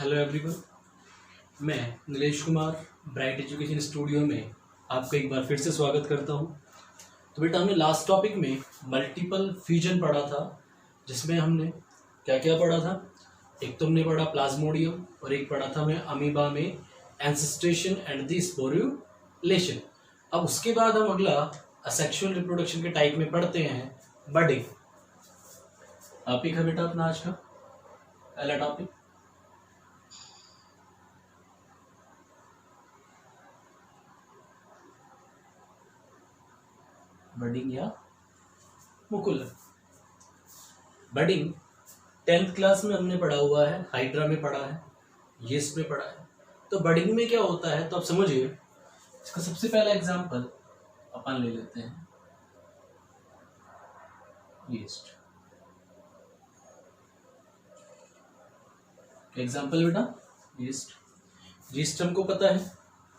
Hello everyone, मैं Nilesh Kumar bright education studio में आपका एक बार फिर से स्वागत करता हूं। तो बेटा, हमने लास्ट टॉपिक में मल्टीपल फ्यूजन पढ़ा था, जिसमें हमने क्या क्या पढ़ा था। एक तो हमने पढ़ा प्लाज्मोडियम और एक पढ़ा था मैं अमीबा में एंसेस्ट्रेशन एंड द स्पोरुलेशन। अब उसके बाद हम अगला असेक्सुअल रिप्रोडक्शन के टाइप में पढ़ते हैं बडिंग। टॉपिक है बेटा अपना आज का पहला टॉपिक बडिंग या मुकुलन। बडिंग 10th क्लास में हमने पढ़ा हुआ है, हाइड्रा में पढ़ा है, यीस्ट में पढ़ा है। तो बडिंग में क्या होता है तो आप समझिए। इसका सबसे पहला एग्जांपल अपन ले लेते हैं यीस्ट। एग्जांपल बेटा यीस्ट। यीस्ट हमको पता है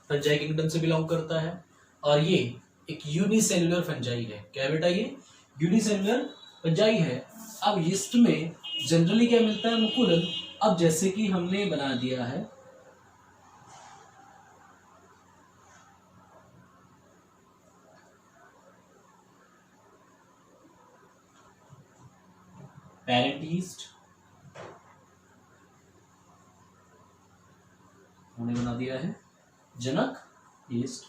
फंजाई किंगडम से बिलोंग करता है और ये एक यूनिसेलुलर फंजाई है। क्या बेटा, ये यूनिसेलुलर फंजाई है। अब यीस्ट में जनरली क्या मिलता है, मुकुलन। अब जैसे कि हमने बना दिया है पेरेंट यीस्ट, हमने बना दिया है जनक यीस्ट।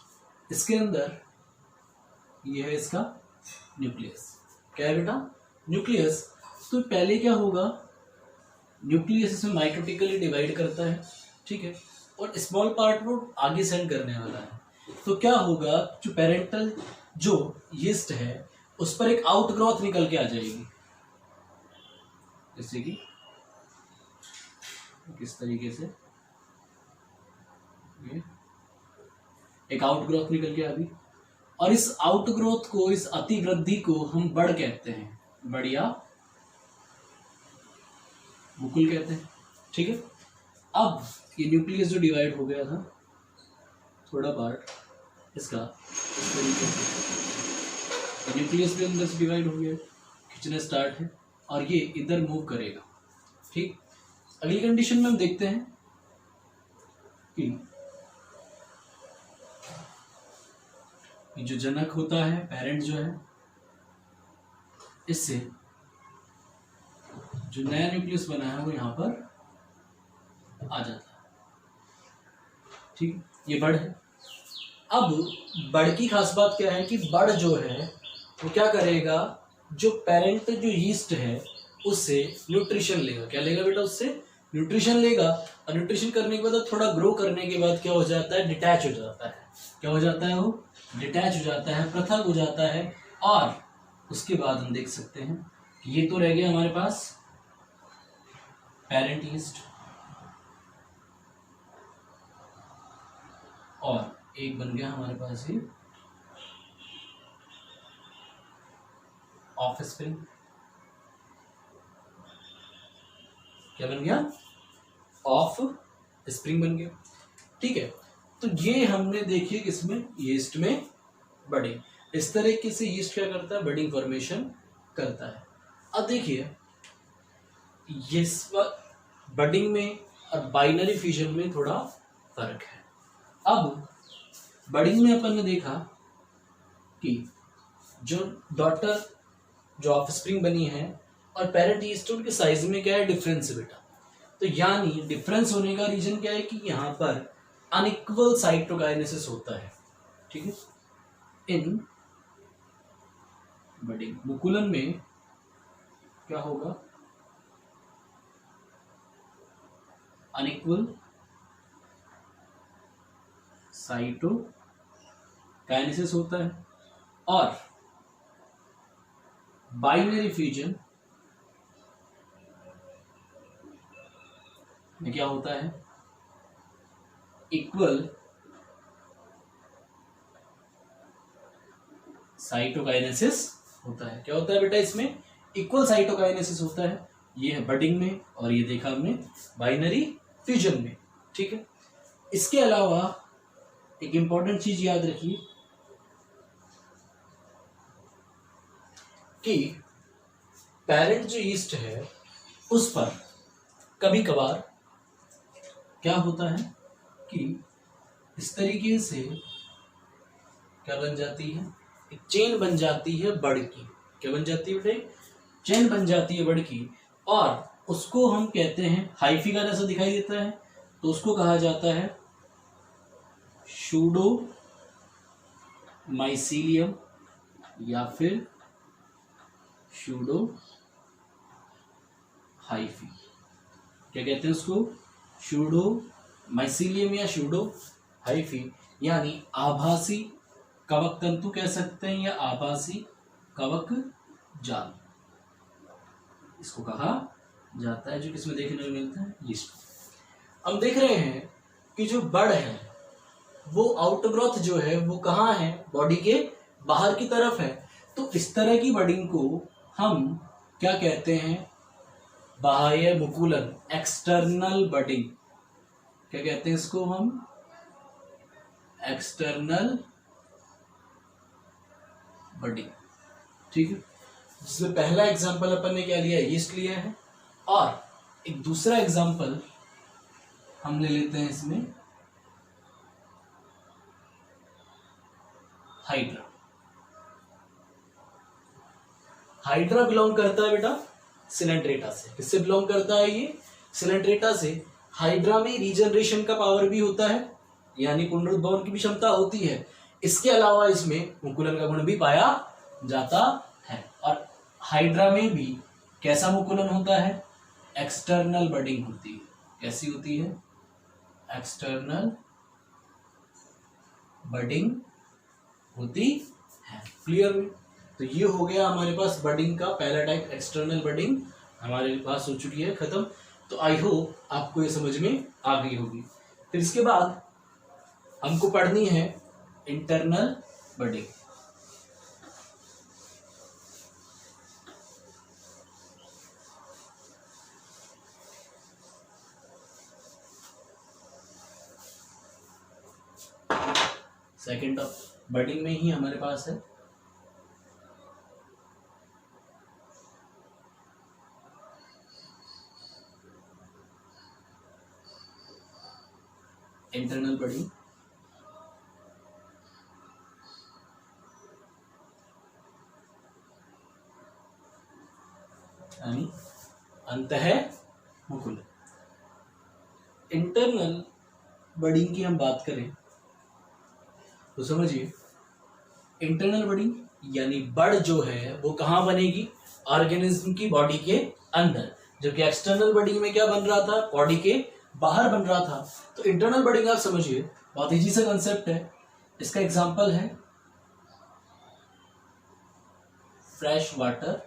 इसके अंदर ये है इसका न्यूक्लियस। क्या है बेटा, न्यूक्लियस। तो पहले क्या होगा, न्यूक्लियस इसमें माइटोटिकली डिवाइड करता है, ठीक है, और स्मॉल पार्ट वो आगे सेंड करने वाला है। तो क्या होगा, जो पेरेंटल जो यीस्ट है उस पर एक आउटग्रोथ निकल के आ जाएगी। जैसे कि किस तरीके से ये एक आउटग्रोथ निकल के आ गई, और इस आउटग्रोथ को, इस अतिवृद्धि को हम बड़ कहते हैं, बढ़िया मुकुल कहते हैं, ठीक है। अब ये न्यूक्लियस जो डिवाइड हो गया था, थोड़ा पार्ट इसका इस तरीके से न्यूक्लियस भी अंदर से डिवाइड हो गया, खींचना स्टार्ट है और ये इधर मूव करेगा, ठीक। अगली कंडीशन में हम देखते हैं कि ये जो जनक होता है, पेरेंट जो है, इससे जो नया न्यूक्लियस बना है वो यहाँ पर आ जाता है, ठीक। ये बड़ है। अब बड़ की खास बात क्या है कि बड़ जो है वो क्या करेगा, जो पेरेंट जो यीस्ट है उससे न्यूट्रिशन लेगा। क्या लेगा बेटा, उससे न्यूट्रिशन लेगा, और न्यूट्रिशन करने के बाद थोड़ा ग्रो करने के बाद क्या हो जाता है, डिटैच हो जाता है। क्या हो जाता है, वो डिटैच हो जाता है, पृथक हो जाता है। और उसके बाद हम देख सकते हैं कि ये तो रह गया हमारे पास पेरेंट यीस्ट, और एक बन गया हमारे पास ये ऑफस्प्रिंग। क्या बन गया, ऑफ स्प्रिंग बन गया, ठीक है। तो ये हमने देखिए किसमें, यीस्ट में बडिंग। इस तरीके से यीस्ट क्या करता है, बडिंग फॉर्मेशन करता है। अब देखिए ये बडिंग में और बाइनरी फ्यूजन में थोड़ा फर्क है। अब बडिंग में अपन ने देखा कि जो डॉटर जो ऑफस्प्रिंग बनी है और पेरेंट यीस्ट, उनके साइज में क्या है, डिफरेंस है बेटा। तो यानी डिफरेंस होने का रीजन क्या है कि यहाँ पर अनइक्वल साइटोकाइनेसिस होता है, ठीक है। इन बडिंग मुकुलन में क्या होगा, अनइक्वल साइटोकाइनेसिस होता है, और बाइनरी फ्यूजन में क्या होता है, इक्वल साइटोकाइनेसिस होता है। क्या होता है बेटा, इसमें इक्वल साइटोकाइनेसिस होता है। ये है बडिंग में, और ये देखा हमने बाइनरी फ्यूजन में, ठीक है। इसके अलावा एक इंपॉर्टेंट चीज याद रखिए कि पेरेंट जो यीस्ट है उस पर कभी कभार क्या होता है कि इस तरीके से क्या बन जाती है, एक चेन बन जाती है बड़ की। क्या बन जाती है बेटे? चेन बन जाती है बड़ की, और उसको हम कहते हैं, हाइफी का जैसा दिखाई देता है तो उसको कहा जाता है सूडो माइसीलियम या फिर सूडो हाइफी। क्या कहते हैं उसको? सूडो माइसीलियम या सूडो हाइफी, यानी आभासी कवक तंतु कह सकते हैं या आभासी कवक जाल इसको कहा जाता है, जो किसमें देखने को मिलता है? यीस्ट। हम देख रहे हैं कि जो बड़ है वो आउटग्रोथ जो है वो कहाँ है? बॉडी के बाहर की तरफ है। तो इस तरह की बडिंग को हम क्या कहते हैं? बाह्य मुकुलन, एक्सटर्नल बडिंग। क्या कहते हैं इसको हम? External budding. ठीक है, जिसमें पहला एग्जांपल अपन ने क्या लिया? यीस्ट लिया है। और एक दूसरा एग्जांपल हम ले लेते हैं इसमें हाइड्रा। हाइड्रा बिलोंग करता है बेटा सिलेंड्रेटा से। किससे बिलोंग करता है ये? सिलेंड्रेटा से। हाइड्रा में रीजनरेशन का पावर भी होता है, यानी पुनरुद्भवन की भी क्षमता होती है। इसके अलावा इसमें मुकुलन का गुण भी पाया जाता है। और हाइड्रा में भी कैसा मुकुलन होता है? एक्सटर्नल बडिंग होती है। कैसी होती है? एक्सटर्नल बडिंग होती है। क्लियर? तो ये हो गया हमारे पास बडिंग का पहला टाइप, एक्सटर्नल बडिंग हमारे पास हो चुकी है, खत्म। तो आई होप आपको ये समझ में आ गई होगी। फिर इसके बाद हमको पढ़नी है इंटरनल बडिंग। सेकेंड बडिंग में ही हमारे पास है इंटरनल बडिंग। यानी अंतः मुकुल। इंटरनल बडिंग की हम बात करें तो समझिए, इंटरनल बडिंग यानी बड़ जो है वो कहाँ बनेगी? ऑर्गेनिज्म की बॉडी के अंदर, जबकि एक्सटर्नल बडिंग में क्या बन रहा था? बॉडी के बाहर बन रहा था। तो इंटरनल बडिंग आप समझिए, बहुत इजी सा कंसेप्ट है। इसका एग्जांपल है fresh water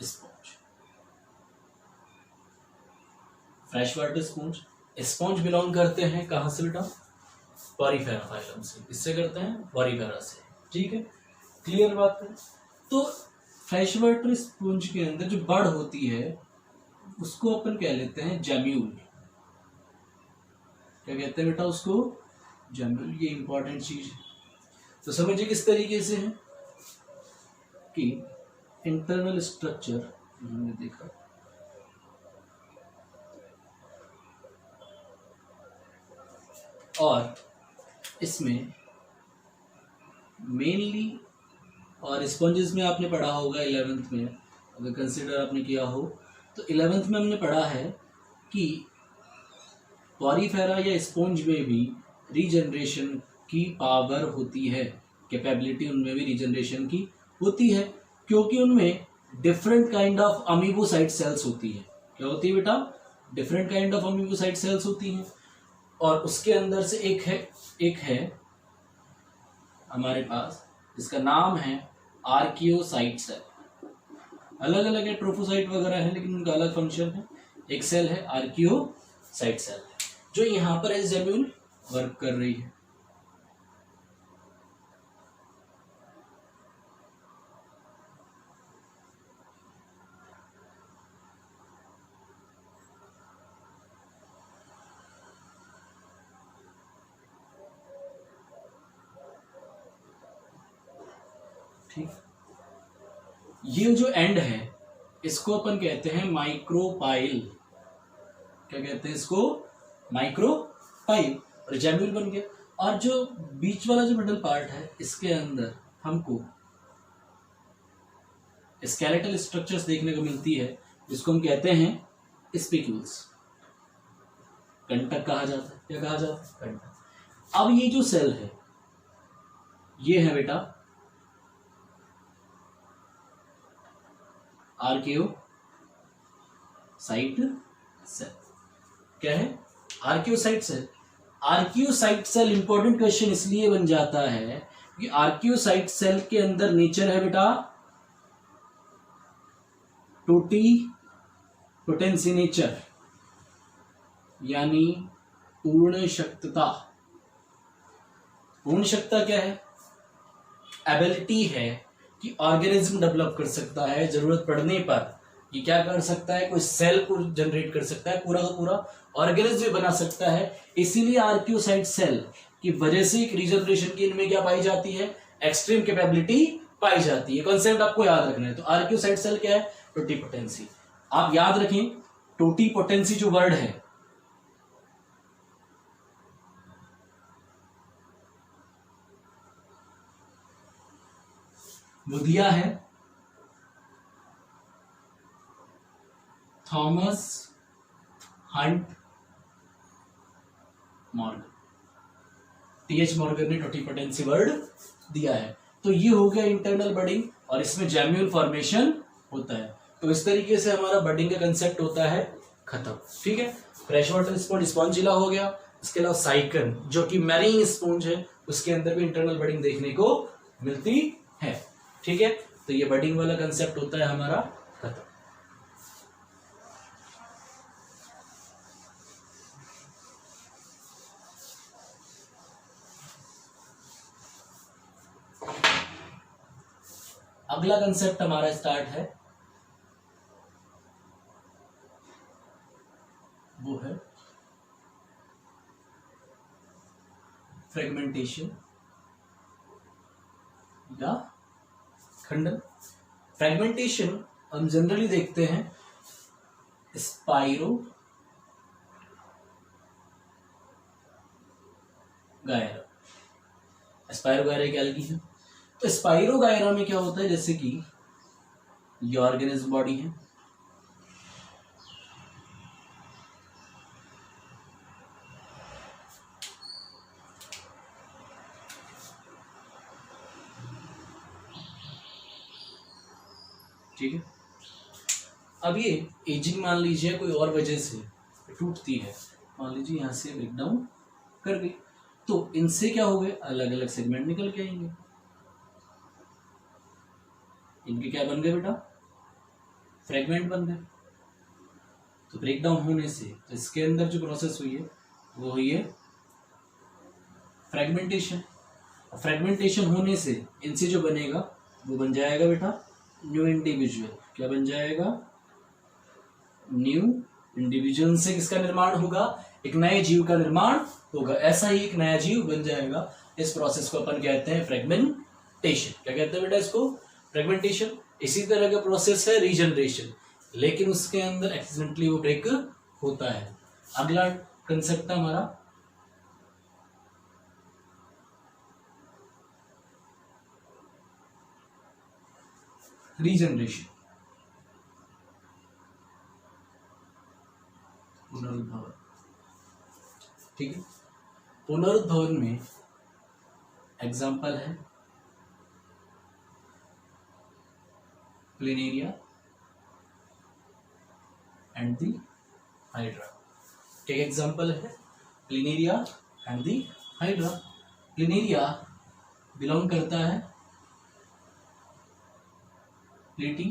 sponge. Fresh water sponge, sponge belong करते हैं कहां से बेटा? पॉरीफेरा फाइलम से। किससे करते हैं? पॉरीफेरा से। ठीक है, क्लियर बात है। तो फ्रेश वाटर स्पॉन्ज के अंदर जो बड़ होती है उसको अपन कह लेते हैं जैम्यूल। क्या कहते हैं बेटा उसको? जैम्यूल। ये इंपॉर्टेंट चीज है। तो समझिए किस तरीके से है कि इंटरनल स्ट्रक्चर हमने देखा, और इसमें मेनली, और स्पॉन्जेस में आपने पढ़ा होगा 11th में, अगर कंसिडर आपने किया हो तो 11th में हमने पढ़ा है कि पॉरीफेरा या स्पॉन्ज में भी रीजनरेशन की पावर होती है, कैपेबिलिटी उनमें भी रीजनरेशन की होती है, क्योंकि उनमें different kind of amoebocyte cells होती है। क्या होती है बेटा? Different kind of amoebocyte cells होती हैं। और उसके अंदर से एक है हमारे पास, इसका नाम है आर्कियोसाइट सेल। अलग अलग है, ट्रोफोसाइट वगैरह है, लेकिन उनका अलग फंक्शन है। एक सेल है आर्कियोसाइट सेल, जो यहाँ पर एज जैम्यूल वर्क कर रही है। ठीक, ये जो एंड है इसको अपन कहते हैं माइक्रोपाइल। क्या कहते हैं इसको? माइक्रोपाइल और जैम्यूल बन गया। और जो बीच वाला जो मिडल पार्ट है इसके अंदर हमको स्केलेटल स्ट्रक्चर्स देखने को मिलती है जिसको हम कहते हैं स्पिक्यूल्स, कंटक कहा जाता है। क्या कहा जाता है? कंटक। अब ये जो सेल है ये है बेटा आर्कियोसाइट सेल। क्या है? Archaeocyte cell. Archaeocyte cell important question इसलिए बन जाता है कि आर्कियोसाइट सेल के अंदर नेचर है बेटा टोटी पोटेंसी नेचर, यानी पूर्ण शक्तता। पूर्ण शक्तता क्या है? एबिलिटी है कि ऑर्गेनिज्म डेवलप कर सकता है, जरूरत पड़ने पर ये क्या कर सकता है, कोई सेल को जनरेट कर सकता है, पूरा का पूरा ऑर्गेनिज्म भी बना सकता है। इसीलिए आर्कियोसाइट सेल की वजह से एक रीजनरेशन की इनमें क्या पाई जाती है, एक्सट्रीम कैपेबिलिटी पाई जाती है। कॉन्सेप्ट आपको याद रखना है। तो आर्कियोसाइट सेल क्या है? टोटीपोटेंसी। आप याद रखें टोटीपोटेंसी जो वर्ड है वो दिया है Thomas Hunt Morgan. TH Morgan ने टोटीपोटेंसी वर्ड दिया है। तो ये हो गया इंटरनल बडिंग और इसमें जैम्यूल फॉर्मेशन होता है। तो इस तरीके से हमारा बडिंग का कंसेप्ट होता है खत्म। ठीक है, फ्रेश वाटर स्पॉन्ज स्पॉन्जिला हो गया। इसके अलावा साइकन जो कि मैरीन स्पॉन्ज है उसके अंदर भी इंटरनल बडिंग देखने को मिलती है। ठीक है, तो ये बडिंग वाला कंसेप्ट होता है हमारा खत्म। अगला कंसेप्ट हमारा स्टार्ट है, वो है फ्रेगमेंटेशन या खंडन। फ्रेगमेंटेशन हम जनरली देखते हैं स्पाइरो गायरा। स्पाइरो गायरा एक एल्गी है। तो स्पाइरो गायरा में क्या होता है, जैसे कि ये ऑर्गेनिज्म बॉडी है, ठीक है। अब ये एजिंग मान लीजिए कोई और वजह से टूटती है, मान लीजिए यहां से ब्रेक डाउन कर गई, तो इनसे क्या हो गए, अलग अलग सेगमेंट निकल के आएंगे। इनके क्या बन गए बेटा, फ्रेगमेंट बन गए। तो ब्रेक डाउन होने से तो इसके अंदर जो प्रोसेस हुई है वो हुई है फ्रेगमेंटेशन। फ्रेगमेंटेशन होने से इनसे जो बनेगा वो बन जाएगा बेटा न्यू इंडिविजुअल। क्या बन जाएगा, न्यू इंडिविजुअल। से किसका निर्माण होगा, एक नए जीव का निर्माण होगा। ऐसा ही एक नया जीव बन जाएगा। इस प्रोसेस को अपन कहते हैं फ्रेगमेंटेशन। क्या कहते हैं बेटा इसको, फ्रेगमेंटेशन। इसी तरह का प्रोसेस है रीजनरेशन, लेकिन उसके अंदर एक्सीडेंटली वो ब्रेक होता है। अगला कंसेप्ट हमारा रीजनरेशन, पुनरुद्भवन। ठीक है, पुनरुद्भवन में एग्जाम्पल है प्लेनेरिया एंड दी हाइड्रा। एक एग्जाम्पल है planaria and the hydra. Planaria belong करता है प्लेटी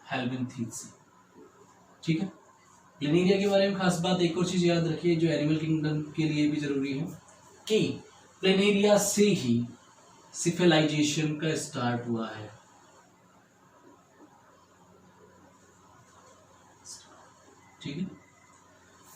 हेल्मिन्थीज से। ठीक है, प्लेनेरिया के बारे में खास बात एक और चीज याद रखिए जो एनिमल किंगडम के लिए भी जरूरी है कि प्लेनेरिया से ही सिफिलाइजेशन का स्टार्ट हुआ है। ठीक है,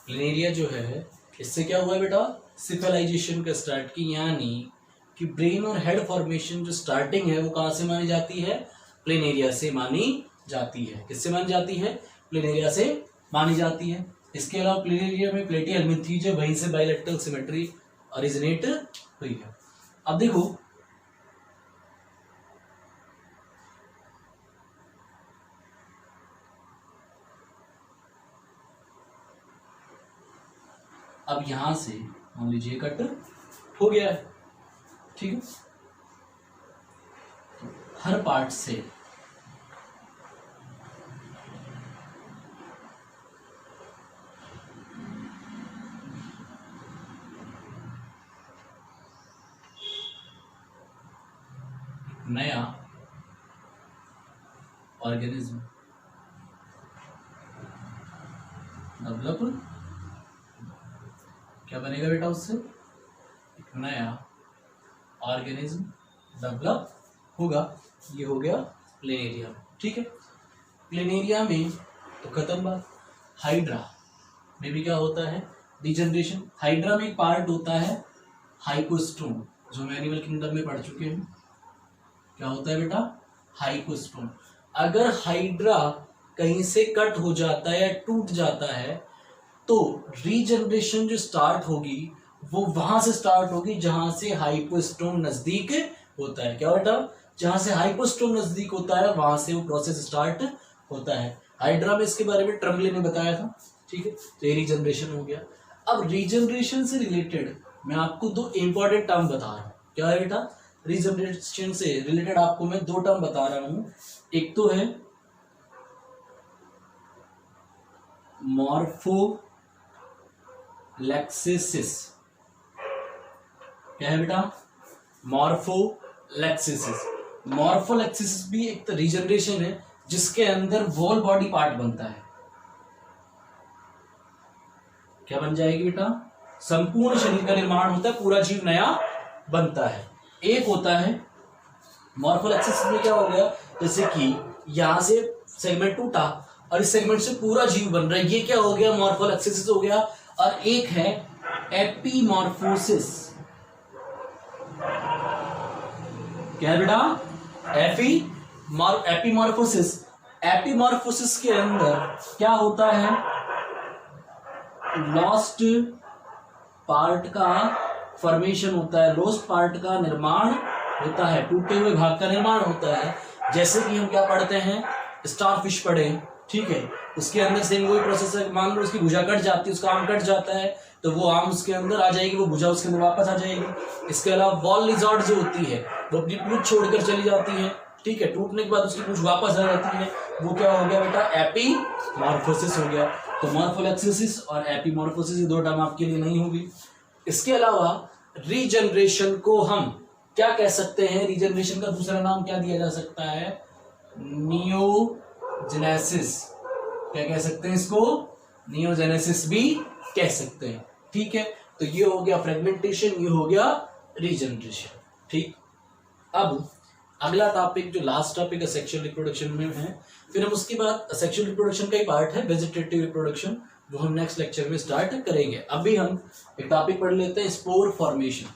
प्लेनेरिया जो है इससे क्या हुआ है बेटा, सिफिलाइजेशन का स्टार्ट की, यानी कि ब्रेन और हेड फॉर्मेशन जो स्टार्टिंग है वो कहां से मानी जाती है, प्लेनेरिया से मानी जाती है। किससे मानी जाती है, प्लेनेरिया से मानी जाती है। इसके अलावा प्लेनेरिया में प्लेटी हेलमिंथीज है, वहीं से बाइलेटरल सिमेट्री ओरिजिनेट हुई है। अब देखो अब यहां से मान लीजिए कट हो गया है, ठीक है। हर पार्ट से नया ऑर्गेनिज्म डेवलप, क्या बनेगा बेटा उससे, एक नया ऑर्गेनिज्म डेवलप होगा। ये हो गया प्लेनेरिया, ठीक है। प्लेनेरिया में तो खत्म बात। हाइड्रा में भी क्या होता है, डिजनरेशन। हाइड्रा में एक पार्ट होता है हाइपोस्टोम, जो हम एनिमल किंगडम में पढ़ चुके हैं। क्या होता है बेटा, हाइपोस्टोम। अगर हाइड्रा कहीं से कट हो जाता है या टूट जाता है तो रीजनरेशन जो स्टार्ट होगी वो वहां से स्टार्ट होगी जहां से हाइपोस्टोम नजदीक होता है। क्या बेटा, जहां से हाइपोस्टोम नजदीक होता है वहां से वो प्रोसेस स्टार्ट होता है। हाइड्रा में इसके बारे में ट्रम्बले ने बताया था, ठीक है। तो ये रीजनरेशन हो गया। अब रीजनरेशन से रिलेटेड मैं आपको दो इंपॉर्टेंट टर्म बता रहा हूं। क्या है बेटा, रीजनरेशन से रिलेटेड आपको मैं दो टर्म बता रहा हूं। एक तो है मॉर्फोलेक्सिस। क्या है बेटा, मॉर्फोलेक्सिस। मॉर्फोलेक्सिस भी एक रीजनरेशन है जिसके अंदर वॉल बॉडी पार्ट बनता है। क्या बन जाएगी बेटा, संपूर्ण शरीर का निर्माण होता है, पूरा जीव नया बनता है। एक होता है मॉर्फोलेक्सिस में क्या हो गया, जैसे कि यहां से सेगमेंट टूटा और इस सेगमेंट से पूरा जीव बन रहा है, ये क्या हो गया, मॉर्फोलेक्सिस हो गया। और एक है एपीमॉर्फोसिस। क्या है बेटा, एपीमॉर्फोसिस। एपीमॉर्फोसिस के अंदर क्या होता है, लॉस्ट पार्ट का फॉर्मेशन होता है, लॉस्ट पार्ट का निर्माण होता है, टूटे हुए भाग का निर्माण होता है। जैसे कि हम क्या पढ़ते हैं, स्टारफिश पढ़े, ठीक है। उसके अंदर सेम वही प्रोसेस है, मान लो उसकी भुजा कट जाती है, उसका आम कट जाता है तो वो आम उसके अंदर आ जाएगी, वो भुजा उसके अंदर वापस आ जाएगी। इसके अलावा वॉल लिजर्ड जो होती है वो अपनी पूंछ छोड़कर चली जाती है, ठीक है। टूटने के बाद उसकी पूंछ वापस आ जाती है, वो क्या हो गया बेटा, एपीमॉर्फोसिस हो गया। तो मॉर्फोलेक्सिस और एपीमॉर्फोसिस, ये दो टर्म आपके लिए नहीं होगी। इसके अलावा रीजनरेशन को हम क्या कह सकते हैं, रीजनरेशन का दूसरा नाम क्या दिया जा सकता है, नियोजेनेसिस। क्या कह सकते हैं इसको, नियोजेनेसिस भी कह सकते हैं, ठीक है। तो ये हो गया फ्रेगमेंटेशन, ये हो गया रीजनरेशन, ठीक। अब अगला टॉपिक जो लास्ट टॉपिक है सेक्सुअल रिप्रोडक्शन में है, फिर हम उसके बाद सेक्सुअल रिप्रोडक्शन का ही पार्ट है वेजिटेटिव रिप्रोडक्शन, जो हम नेक्स्ट लेक्चर में स्टार्ट करेंगे। अभी हम एक टॉपिक पढ़ लेते हैं, स्पोर फॉर्मेशन।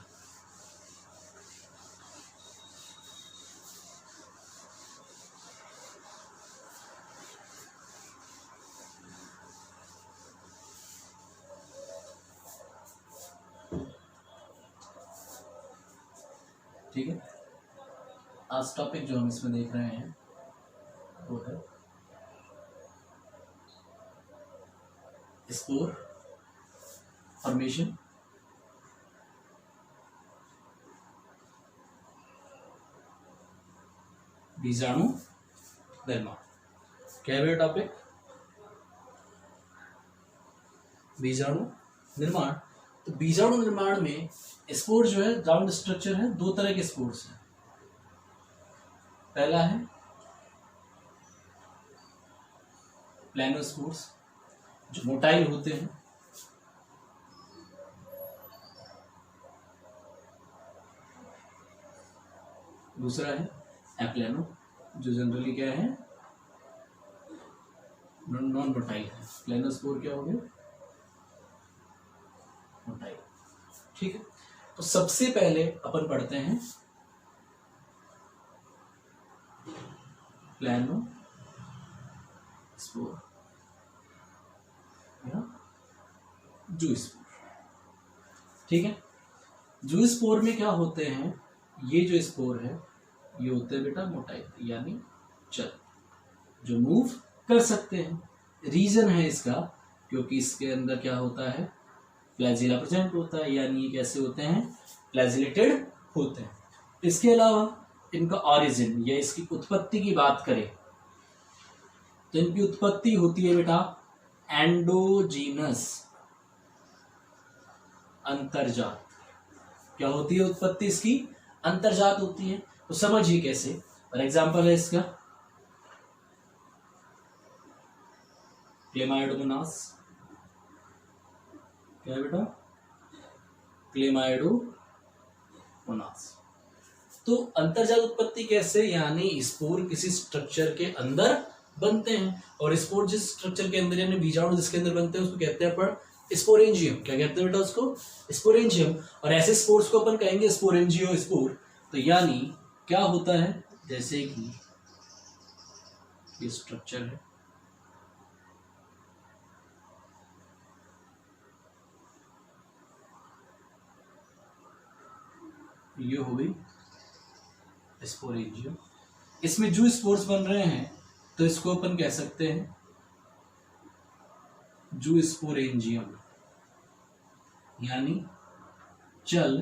ठीक है, आज टॉपिक जो हम इसमें देख रहे हैं वो है स्पोर फॉर्मेशन। बीजाणु निर्माण। क्या है टॉपिक, बीजाणु निर्माण। तो बीजाणु निर्माण में स्पोर जो है ग्राउंड स्ट्रक्चर है, दो तरह के स्पोर्स हैं। पहला है प्लानोस्पोर्स जो मोटाइल होते हैं, दूसरा है एप्लानो जो जनरली क्या है, नॉन मोटाइल है। प्लानोस्पोर क्या हो गया, मोटाइल, ठीक है। तो सबसे पहले अपन पढ़ते हैं प्लानोस्पोर। जूस्पोर। ठीक है, जूस्पोर में क्या होते हैं, ये जो स्पोर है ये होते हैं बेटा मोटाइल यानी चल, जो मूव कर सकते हैं। रीजन है इसका क्योंकि इसके अंदर क्या होता है, फ्लैजिला प्रेजेंट होता है, यानी ये कैसे होते हैं, फ्लैजिलेटेड होते हैं। इसके अलावा इनका ऑरिजिन या इसकी उत्पत्ति की बात करें तो इनकी उत्पत्ति होती है बेटा एंडोजीनस, अंतर्जात। क्या होती है उत्पत्ति इसकी, अंतर्जात होती है। तो समझिए कैसे, फॉर एग्जाम्पल है इसका क्लेमाइडोमोनास, क्या है बेटा, क्लेमाइडोमोनास। तो अंतर्जात उत्पत्ति कैसे, यानी स्पोर किसी स्ट्रक्चर के अंदर बनते हैं, और स्पोर जिस स्ट्रक्चर के अंदर यानी बीजाणु जिसके अंदर बनते हैं उसको कहते हैं अपन स्पोरेंजियम। क्या कहते हैं बेटा उसको, स्पोरेंजियम। और ऐसे स्पोर्स को अपन कहेंगे स्पोरेंजियो स्पोर। तो यानी क्या होता है, जैसे कि ये स्ट्रक्चर है, ये हो गई स्पोरेंजियम। इसमें जो स्पोर्स बन रहे हैं तो इसको अपन कह सकते हैं जू स्पोरेंजियम, यानी चल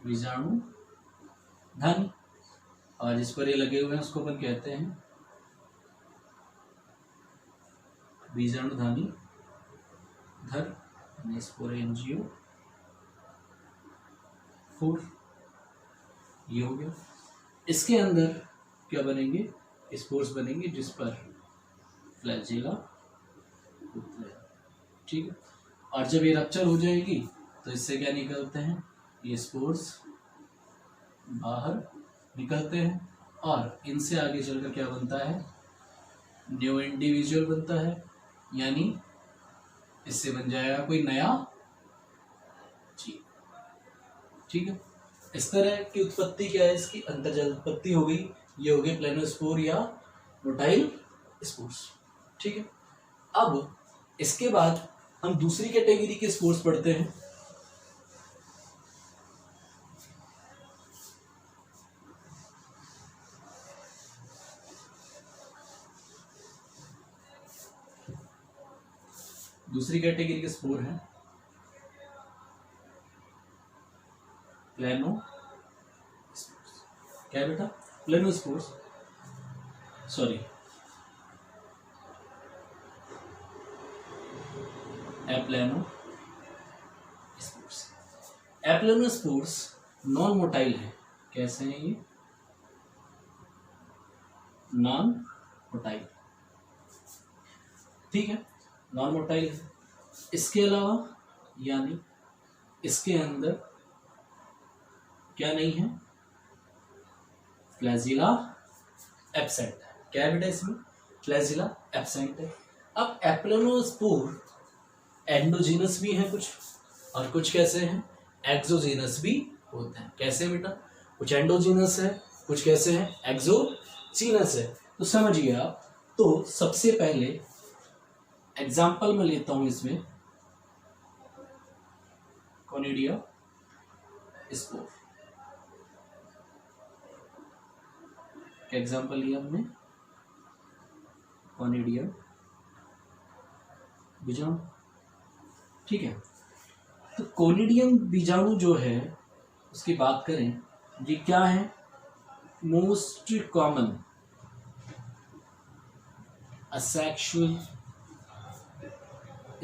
बीजाणु धन। और जिस पर ये लगे हुए हैं उसको अपन कहते हैं बीजाणुधानी धर, स्पोरेंजियो 4। ये हो गया। इसके अंदर क्या बनेंगे, स्पोर्स बनेंगे जिस पर फ्लैजिला होता है। ठीक है, और जब ये रप्चर हो जाएगी तो इससे क्या निकलते हैं, ये स्पोर्स बाहर निकलते हैं, और इनसे आगे चलकर क्या बनता है, न्यू इंडिविजुअल बनता है, यानी इससे बन जाएगा कोई नया जीव। ठीक है, इस तरह की उत्पत्ति क्या है इसकी, अंतर्जात उत्पत्ति हो गई। ये हो गए प्लेनोस्पोर या मोटाइल स्पोर्स। ठीक है, अब इसके बाद हम दूसरी कैटेगरी के स्पोर्स पढ़ते हैं। दूसरी कैटेगरी के स्पोर हैं प्लेनो स्पोर्स। क्या है बेटा, planospores, sorry aplanospores. Aplanospores non motile है। कैसे हैं ये, नॉन मोटाइल। ठीक है, नॉन मोटाइल है। इसके अलावा यानी इसके अंदर क्या नहीं है, फ्लैजिला एब्सेंट है। क्या है बेटा इसमें, फ्लैजिला एब्सेंट है। अब एप्लेनोस्पोर एंडोजीनस भी हैं कुछ, और कुछ कैसे हैं, एक्सोजीनस भी होते हैं। कैसे बेटा, कुछ एंडोजीनस है, कुछ कैसे हैं, एक्सोजीनस है। तो समझिए आप, तो सबसे पहले एग्जाम्पल में लेता हूं इसमें कोनिडिया स्पोर। क्या एग्जाम्पल लिया हमने, कोनिडिया बीजाणु। ठीक है, तो कोनिडियम बीजाणु जो है उसकी बात करें, ये क्या है, मोस्ट कॉमन असेक्सुअल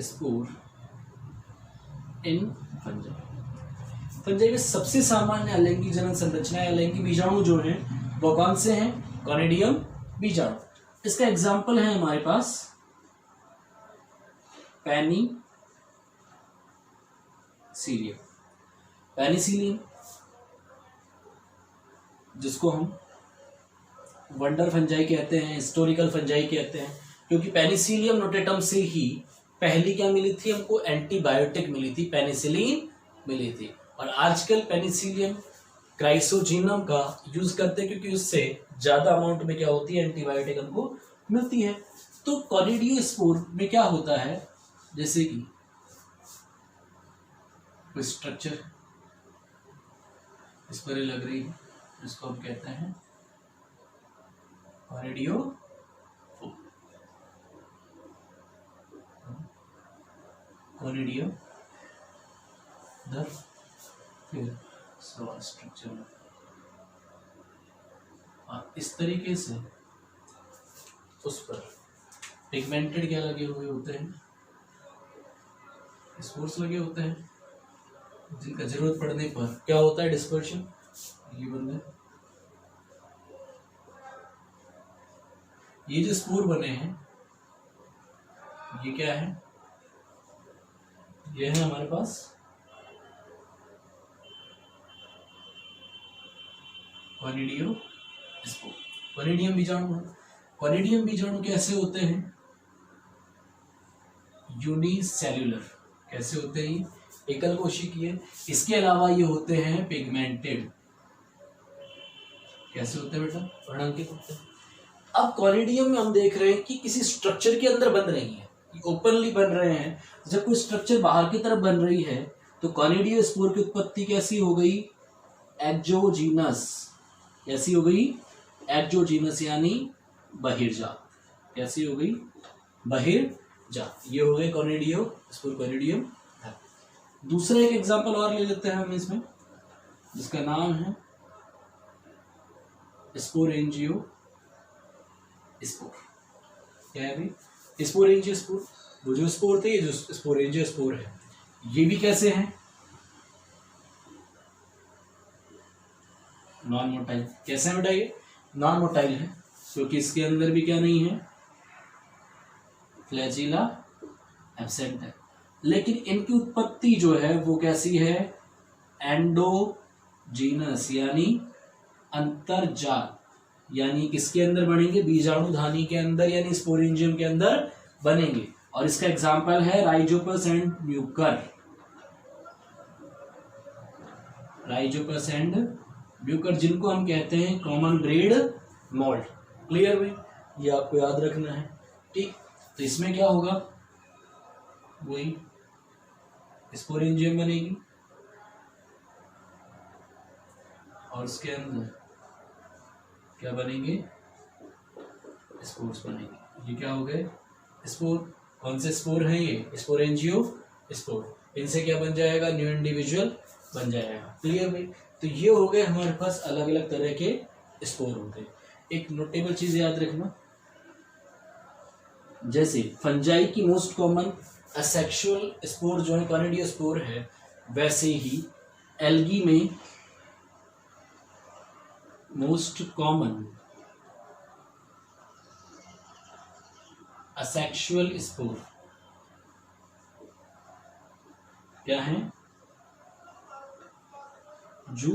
स्पोर इन फंजाई। फंजाई में सबसे सामान्य अलैंगिक जनन संरचना अलैंगिक बीजाणु जो है वो कौन से हैं, कोनिडियम बीजाणु। इसका एग्जाम्पल है हमारे पास पेनिसिलियम। पेनिसिलियम जिसको हम वंडर फंजाई कहते हैं, हिस्टोरिकल फंजाई कहते हैं, क्योंकि पेनिसिलियम नोटेटम से ही पहली क्या मिली थी हमको, एंटीबायोटिक मिली थी, पेनिसिलिन मिली थी। और आजकल पेनिसिलियम क्राइसोजीनम का यूज करते हैं क्योंकि उससे ज्यादा अमाउंट में क्या होती है, एंटीबायोटिक हमको मिलती है। तो कोनिडियोस्पोर में क्या होता है, जैसे कि कोई स्ट्रक्चर इस पर ही लग रही है, इसको हम कहते हैं कॉनिडियो कॉनिडियो फिर स्ट्रक्चर में, और इस तरीके से उस पर पिगमेंटेड क्या लगे हुए होते हैं, स्पोर्स लगे होते हैं, जिनका जरूरत पड़ने पर क्या होता है डिस्पर्शन। ये बंदे, ये जो स्पोर बने हैं ये क्या है, ये है हमारे पास कॉनिडियो स्पोर, कॉनिडियम बीजाणु। कॉनिडियम बीजाणु कैसे होते हैं, यूनिसेल्यूलर, कैसे होते हैं, एकल कोशिकीय। इसके अलावा ये होते हैं पिगमेंटेड, कैसे होते हैं बेटा, वर्णांकित होते हैं। अब कॉनिडियम में हम देख रहे हैं कि किसी स्ट्रक्चर के अंदर बन रही है, ओपनली बन रहे हैं। जब कोई स्ट्रक्चर बाहर की तरफ बन रही है तो कॉनिडियो स्पोर की उत्पत्ति कैसी हो गई, एक्सोजीनस, कैसी हो गई, एक्सोजीनस यानी बहिर्जात, कैसी हो गई, बहिर्जात। ये हो गए कॉनिडियो स्पोर, कॉनिडियम। दूसरा एक एग्जांपल और ले लेते हैं हम इसमें, जिसका नाम है स्पोरेंजियो स्पोर। क्या है भाई, स्पोरेंजियो स्पोर। वो जो स्पोर थे, ये जो स्पोरेंजियो स्पोर है, ये भी कैसे हैं, नॉन मोटाइल। कैसे है बेटा, ये नॉन मोटाइल है क्योंकि इसके अंदर भी क्या नहीं है, फ्लैजिला एब्सेंट है। लेकिन इनकी उत्पत्ति जो है वो कैसी है, एंडोजीनस यानी अंतर्जात, यानी किसके अंदर बनेंगे, बीजाणु धानी के अंदर यानी स्पोरेंजियम के अंदर बनेंगे। और इसका एग्जाम्पल है Rhizopus and Mucor, Rhizopus and Mucor, जिनको हम कहते हैं कॉमन ब्रेड मोल्ड। क्लियर भाई, ये आपको याद रखना है, ठीक। तो इसमें क्या होगा, वही स्पोरेंजियम बनेगी और इसके अंदर क्या बनेंगे, स्पोर्स बनेंगे। ये क्या हो गए, स्पोर। कौन से स्पोर हैं ये, स्पोरेंजियो स्पोर। इनसे क्या बन जाएगा, न्यू इंडिविजुअल बन जाएगा। क्लियर भाई, तो ये हो गए हमारे पास अलग अलग तरह के स्पोर होते हैं। एक नोटेबल चीज याद रखना, जैसे फंजाई की मोस्ट कॉमन असेक्सुअल स्पोर जो है कॉनिडियो स्पोर है, वैसे ही एल्गी में मोस्ट कॉमन असेक्सुअल स्पोर क्या है, जू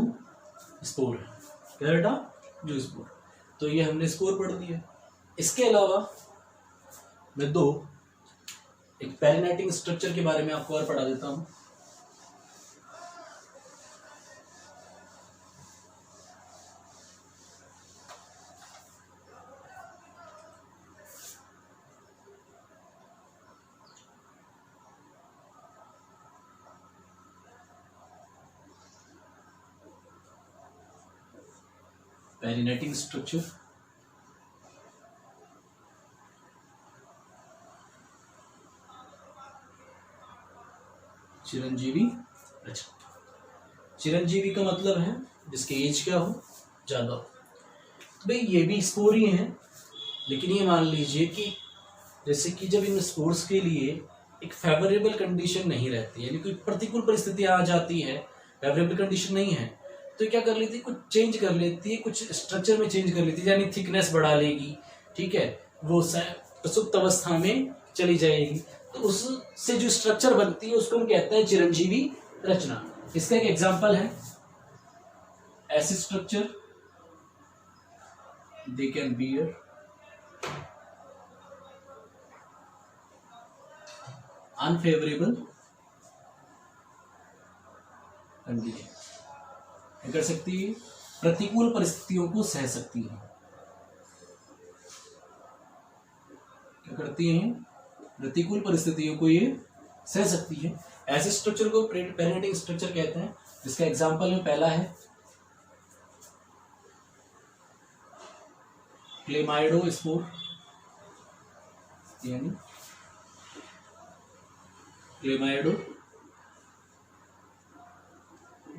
स्पोर है। क्या बेटा, जू स्पोर। तो ये हमने स्पोर पढ़ दिया। इसके अलावा मैं दो एक पेरिनेटिंग स्ट्रक्चर के बारे में आपको और पढ़ा देता हूं। पेरिनेटिंग स्ट्रक्चर, चिरंजीवी रचना। चिरंजीवी का मतलब है जिसकी एज क्या हो, ज्यादा हो। तो भाई ये भी स्पोर ही है, लेकिन ये मान लीजिए कि जैसे कि जब इन स्पोर्स के लिए एक फेवरेबल कंडीशन नहीं रहती, यानी कोई प्रतिकूल परिस्थिति आ जाती है, फेवरेबल कंडीशन नहीं है, तो क्या कर लेती है, कुछ चेंज कर लेती है, कुछ स्ट्रक्चर में चेंज कर लेती है, यानी थिकनेस बढ़ा लेगी, ठीक है, वो प्रसुप्त अवस्था में चली जाएगी। तो उससे जो स्ट्रक्चर बनती है उसको हम कहते हैं चिरंजीवी रचना। इसका एक एग्जांपल है acid structure, they can bear unfavourable condition, क्या कर सकती है, प्रतिकूल परिस्थितियों को सह सकती है। क्या करती हैं, प्रतिकूल परिस्थितियों को ये सह सकती है। ऐसे स्ट्रक्चर को पेरिनेटिंग स्ट्रक्चर कहते हैं, जिसका एग्जांपल में पहला है क्लेमाइडोस्पोर, यानी क्लेमाइडो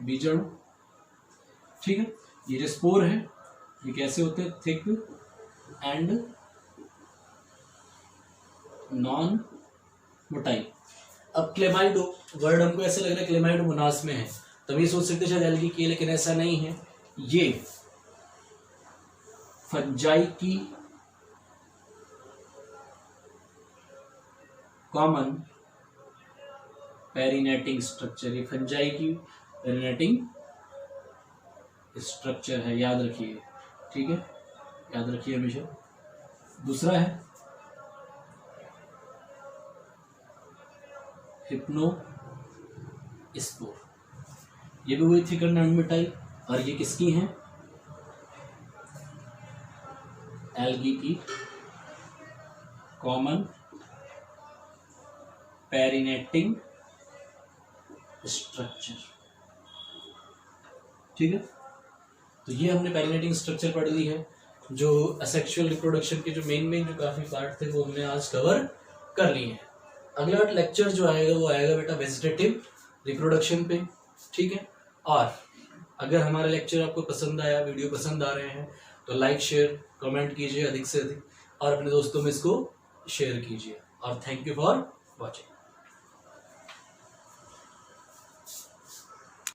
बीजाणु। ठीक है, ये जो स्पोर है ये कैसे होते हैं, थिक एंड नॉन मोटाइल। अब क्लेमाइडो वर्ड हमको ऐसे लग रहा है क्लेमाइडो मोनास में है, तो हम ये सोच सकते शायद एल्गी की, लेकिन ऐसा नहीं है। ये फंजाई की कॉमन पेरिनेटिंग स्ट्रक्चर, ये फंजाई की पेरिनेटिंग स्ट्रक्चर है, याद रखिए। ठीक है, याद रखिए हमेशा। दूसरा है हिप्नोस्पोर, ये भी वही थिक एंड नॉन मोटाइल, और ये किसकी है, एल्गी की कॉमन पेरिनेटिंग स्ट्रक्चर। ठीक है, तो ये हमने पेरिनेटिंग स्ट्रक्चर पढ़ ली है। जो असेक्सुअल रिप्रोडक्शन के जो मेन जो काफी पार्ट थे वो हमने आज कवर कर लिए हैं। अगला लेक्चर जो आएगा वो आएगा बेटा वेजिटेटिव रिप्रोडक्शन पे। ठीक है, और अगर हमारा लेक्चर आपको पसंद आया, वीडियो पसंद आ रहे हैं, तो लाइक शेयर कमेंट कीजिए अधिक से अधिक, और अपने दोस्तों में इसको शेयर कीजिए। और थैंक यू फॉर वॉचिंग।